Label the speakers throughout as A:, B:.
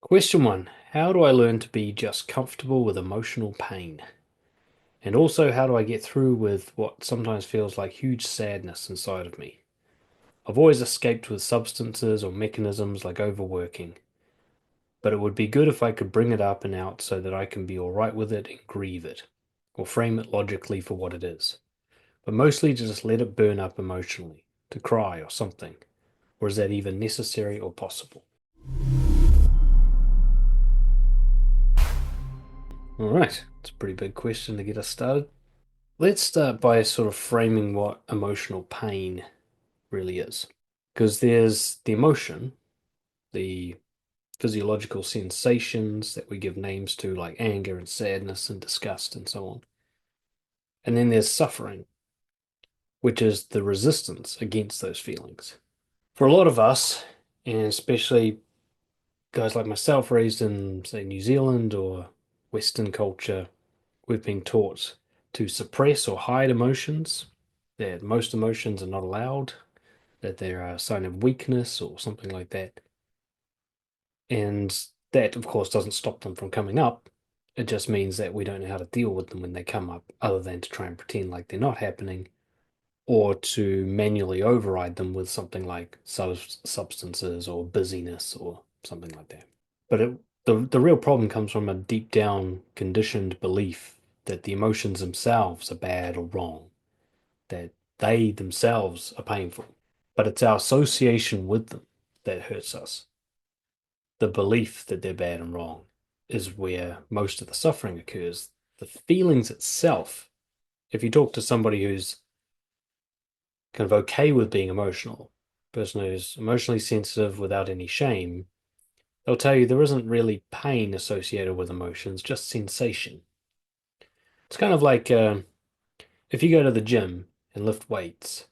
A: Question one, how do I learn to be just comfortable with emotional pain? And also, how do I get through with what sometimes feels like huge sadness inside of me? I've always escaped with substances or mechanisms like overworking, but it would be good if I could bring it up and out so that I can be all right with it and grieve it, or frame it logically for what it is. But mostly to just let it burn up emotionally, to cry or something. Or is that even necessary or possible? All right, it's a pretty big question to get us started. Let's start by sort of framing what emotional pain really is. Because there's the emotion, the physiological sensations that we give names to, like anger and sadness and disgust and so on. And then there's suffering, which is the resistance against those feelings. For a lot of us, and especially guys like myself raised in, say, New Zealand or Western culture, we've been taught to suppress or hide emotions, that most emotions are not allowed, that they're a sign of weakness or something like that. And that, of course, doesn't stop them from coming up. It just means that we don't know how to deal with them when they come up, other than to try and pretend like they're not happening or to manually override them with something like substances or busyness or something like that. But the real problem comes from a deep down conditioned belief that the emotions themselves are bad or wrong, that they themselves are painful, but it's our association with them that hurts us. The belief that they're bad and wrong is where most of the suffering occurs. The feelings itself, if you talk to somebody who's kind of okay with being emotional, person who's emotionally sensitive without any shame, they'll tell you there isn't really pain associated with emotions, just sensation. It's kind of like if you go to the gym and lift weights,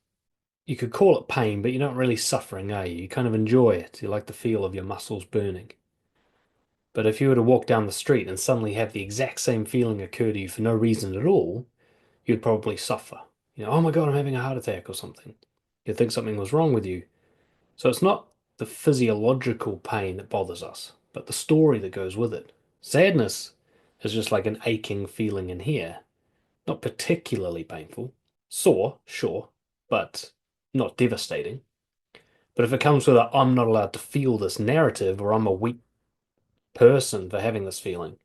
A: you could call it pain, but you're not really suffering, are you? You kind of enjoy it. You like the feel of your muscles burning. But if you were to walk down the street and suddenly have the exact same feeling occur to you for no reason at all, you'd probably suffer. Oh my God, I'm having a heart attack or something. You'd think something was wrong with you. So it's not the physiological pain that bothers us, but the story that goes with it. Sadness is just like an aching feeling in here, not particularly painful. Sore, sure, but not devastating. But if it comes with a I'm not allowed to feel this narrative or I'm a weak person for having this feeling,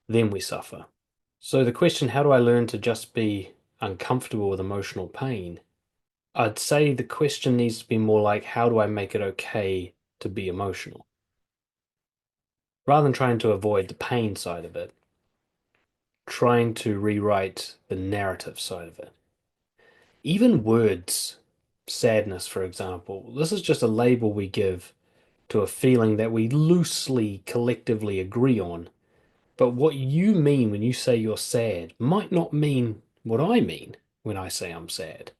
A: then we suffer. So the question, how do I learn to just be uncomfortable with emotional pain? I'd say the question needs to be more like, how do I make it okay to be emotional? Rather than trying to avoid the pain side of it, trying to rewrite the narrative side of it. Even words, sadness, for example, this is just a label we give to a feeling that we loosely, collectively agree on. But what you mean when you say you're sad might not mean what I mean when I say I'm sad.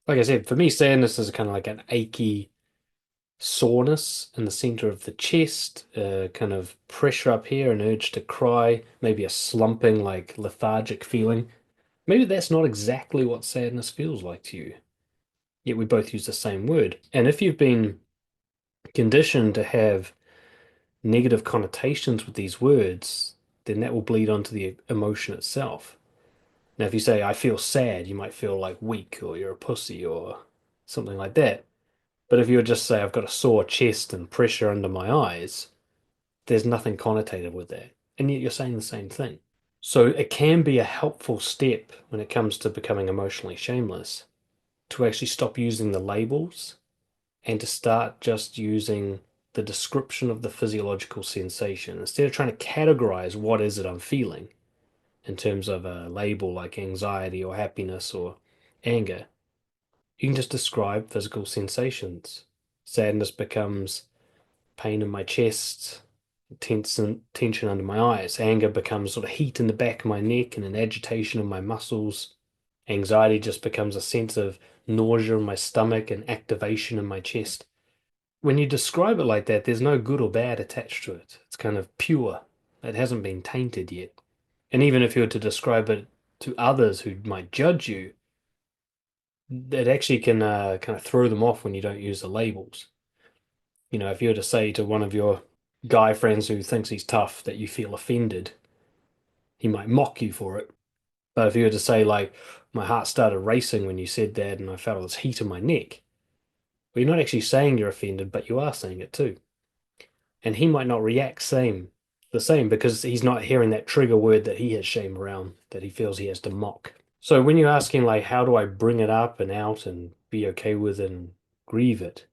A: Like I said, for me, sadness is kind of like an achy soreness in the center of the chest, kind of pressure up here, an urge to cry, maybe a slumping, like lethargic feeling. Maybe that's not exactly what sadness feels like to you, yet we both use the same word. And if you've been conditioned to have negative connotations with these words, then that will bleed onto the emotion itself. Now, if you say, I feel sad, you might feel like weak or you're a pussy or something like that. But if you would just say, I've got a sore chest and pressure under my eyes, there's nothing connotated with that. And yet you're saying the same thing. So it can be a helpful step when it comes to becoming emotionally shameless to actually stop using the labels and to start just using the description of the physiological sensation. Instead of trying to categorize what is it I'm feeling in terms of a label like anxiety or happiness or anger, you can just describe physical sensations. Sadness becomes pain in my chest, tension under my eyes. Anger becomes sort of heat in the back of my neck and an agitation in my muscles. Anxiety just becomes a sense of nausea in my stomach and activation in my chest. When you describe it like that, there's no good or bad attached to it. It's kind of pure. It hasn't been tainted yet. And even if you were to describe it to others who might judge you, it actually can kind of throw them off when you don't use the labels. If you were to say to one of your guy friends who thinks he's tough that you feel offended, he might mock you for it. But if you were to say, like, my heart started racing when you said that and I felt this heat in my neck, well, you're not actually saying you're offended, but you are saying it too. And he might not react the same because he's not hearing that trigger word that he has shame around that he feels he has to mock. So when you're asking, like, how do I bring it up and out and be okay with it and grieve it,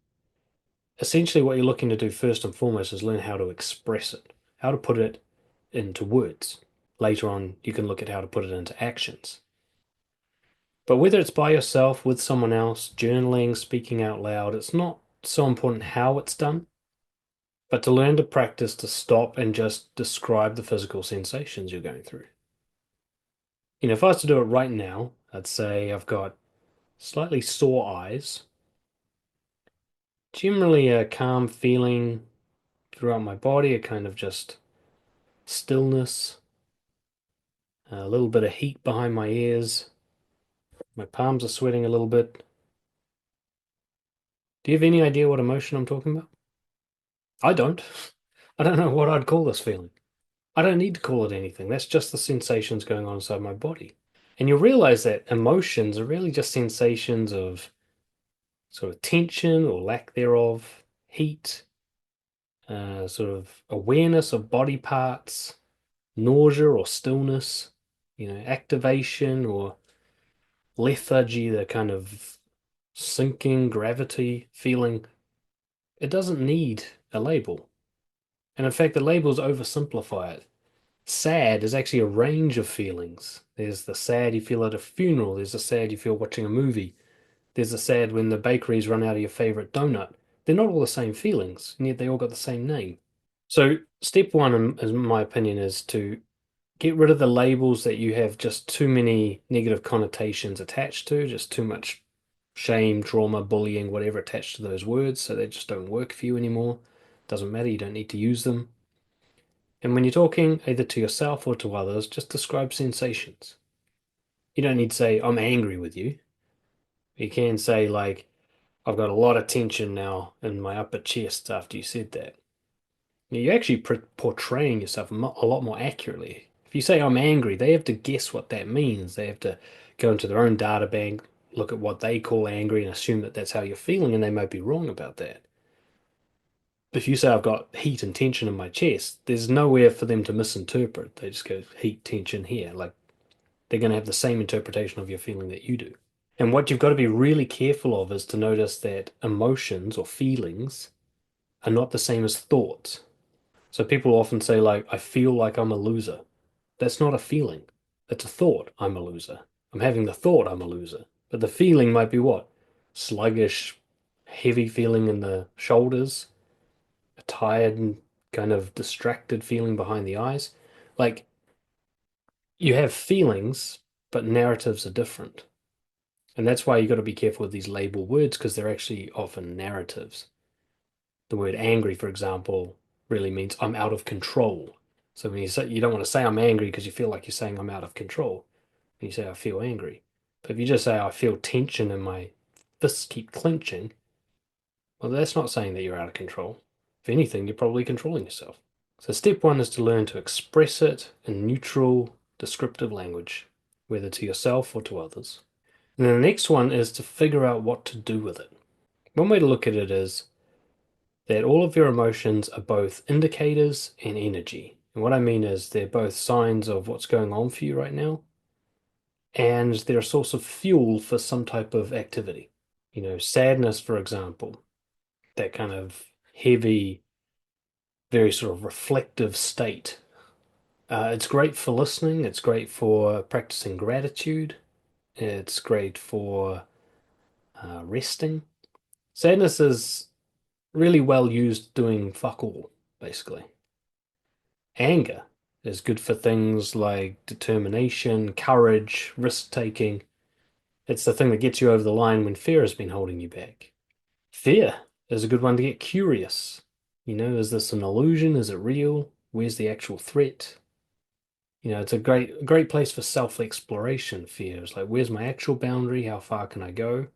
A: essentially what you're looking to do first and foremost is learn how to express it, how to put it into words. Later on, you can look at how to put it into actions. But whether it's by yourself, with someone else, journaling, speaking out loud, it's not so important how it's done, but to learn to practice to stop and just describe the physical sensations you're going through. If I was to do it right now, I'd say I've got slightly sore eyes, generally a calm feeling throughout my body, a kind of just stillness, a little bit of heat behind my ears. My palms are sweating a little bit. Do you have any idea what emotion I'm talking about? I don't. I don't know what I'd call this feeling. I don't need to call it anything. That's just the sensations going on inside my body. And you'll realize that emotions are really just sensations of sort of tension or lack thereof, heat, sort of awareness of body parts, nausea or stillness, activation or lethargy, the kind of sinking gravity feeling. It doesn't need a label. And in fact, the labels oversimplify it. Sad is actually a range of feelings. There's the sad you feel at a funeral, there's the sad you feel watching a movie, there's the sad when the bakeries run out of your favorite donut. They're not all the same feelings, and yet they all got the same name. So, step one, in my opinion, is to get rid of the labels that you have just too many negative connotations attached to, just too much shame, trauma, bullying, whatever attached to those words, so they just don't work for you anymore. Doesn't matter, you don't need to use them. And when you're talking either to yourself or to others, just describe sensations. You don't need to say, I'm angry with you. You can say, like, I've got a lot of tension now in my upper chest after you said that. You're actually portraying yourself a lot more accurately. If you say, I'm angry, they have to guess what that means. They have to go into their own data bank, look at what they call angry, and assume that that's how you're feeling, and they might be wrong about that. If you say I've got heat and tension in my chest, there's nowhere for them to misinterpret. They just go heat, tension here. Like they're going to have the same interpretation of your feeling that you do. And what you've got to be really careful of is to notice that emotions or feelings are not the same as thoughts. So people often say, like, I feel like I'm a loser. That's not a feeling. That's a thought. I'm a loser. I'm having the thought I'm a loser. But the feeling might be what? Sluggish, heavy feeling in the shoulders, a tired and kind of distracted feeling behind the eyes. Like you have feelings, but narratives are different. And that's why you got to be careful with these label words because they're actually often narratives. The word angry, for example, really means I'm out of control. So when you say you don't want to say I'm angry because you feel like you're saying I'm out of control. You say I feel angry. But if you just say I feel tension and my fists keep clenching, well, that's not saying that you're out of control. If anything, you're probably controlling yourself. So step one is to learn to express it in neutral, descriptive language, whether to yourself or to others. And then the next one is to figure out what to do with it. One way to look at it is that all of your emotions are both indicators and energy. And what I mean is they're both signs of what's going on for you right now, and they're a source of fuel for some type of activity. Sadness, for example, that kind of heavy, very sort of reflective state. It's great for listening, it's great for practicing gratitude, it's great for resting. Sadness is really well used doing fuck all, basically. Anger is good for things like determination, courage, risk taking. It's the thing that gets you over the line when fear has been holding you back. Fear is a good one to get curious. Is this an illusion? Is it real? Where's the actual threat? It's a great place for self-exploration, fear. It's like, where's my actual boundary? How far can I go?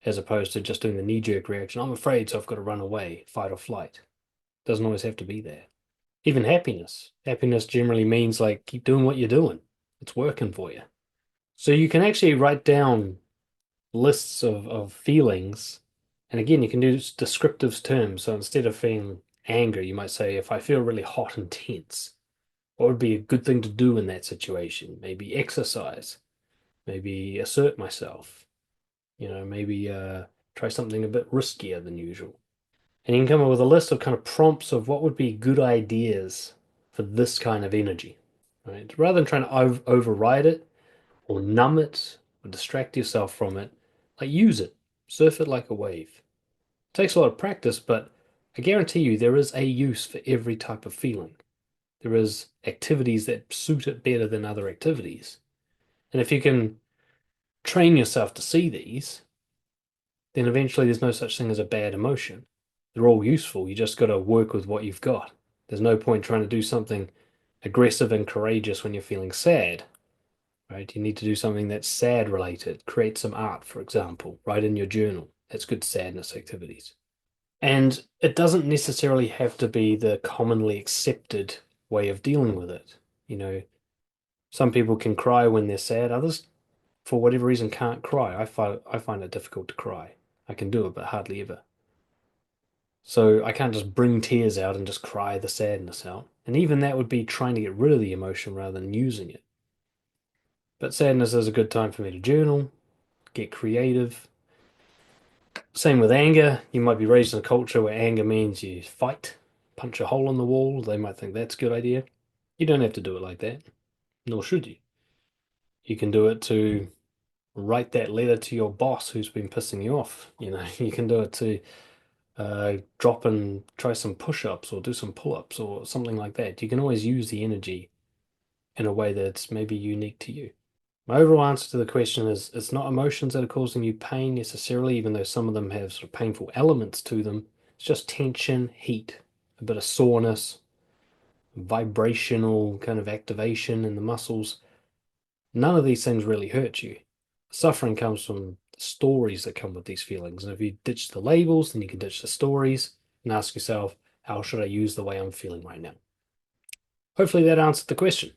A: As opposed to just doing the knee-jerk reaction. I'm afraid, so I've got to run away, fight or flight. Doesn't always have to be there. Even happiness. Happiness generally means like keep doing what you're doing. It's working for you. So you can actually write down lists of feelings. And again, you can use descriptive terms. So instead of feeling anger, you might say, if I feel really hot and tense, what would be a good thing to do in that situation? Maybe exercise, maybe assert myself, maybe try something a bit riskier than usual. And you can come up with a list of kind of prompts of what would be good ideas for this kind of energy, right? Rather than trying to override it or numb it or distract yourself from it, like use it, surf it like a wave. It takes a lot of practice, but I guarantee you there is a use for every type of feeling. There is activities that suit it better than other activities. And if you can train yourself to see these, then eventually there's no such thing as a bad emotion. They're all useful. You just got to work with what you've got. There's no point trying to do something aggressive and courageous when you're feeling sad, right? You need to do something that's sad related. Create some art, for example, write in your journal. That's good sadness activities. And it doesn't necessarily have to be the commonly accepted way of dealing with it. You know, some people can cry when they're sad, others, for whatever reason, can't cry. I find it difficult to cry. I can do it, but hardly ever. So I can't just bring tears out and just cry the sadness out. And even that would be trying to get rid of the emotion rather than using it. But sadness is a good time for me to journal, get creative. Same with anger. You might be raised in a culture where anger means you fight, punch a hole in the wall. They might think that's a good idea. You don't have to do it like that, nor should you. You can do it to write that letter to your boss who's been pissing you off. You can do it to drop and try some push-ups or do some pull-ups or something like that. You can always use the energy in a way that's maybe unique to you. My overall answer to the question is it's not emotions that are causing you pain necessarily, even though some of them have sort of painful elements to them. It's just tension, heat, a bit of soreness, vibrational kind of activation in the muscles. None of these things really hurt you. Suffering comes from the stories that come with these feelings. And if you ditch the labels, then you can ditch the stories and ask yourself, how should I use the way I'm feeling right now? Hopefully that answered the question.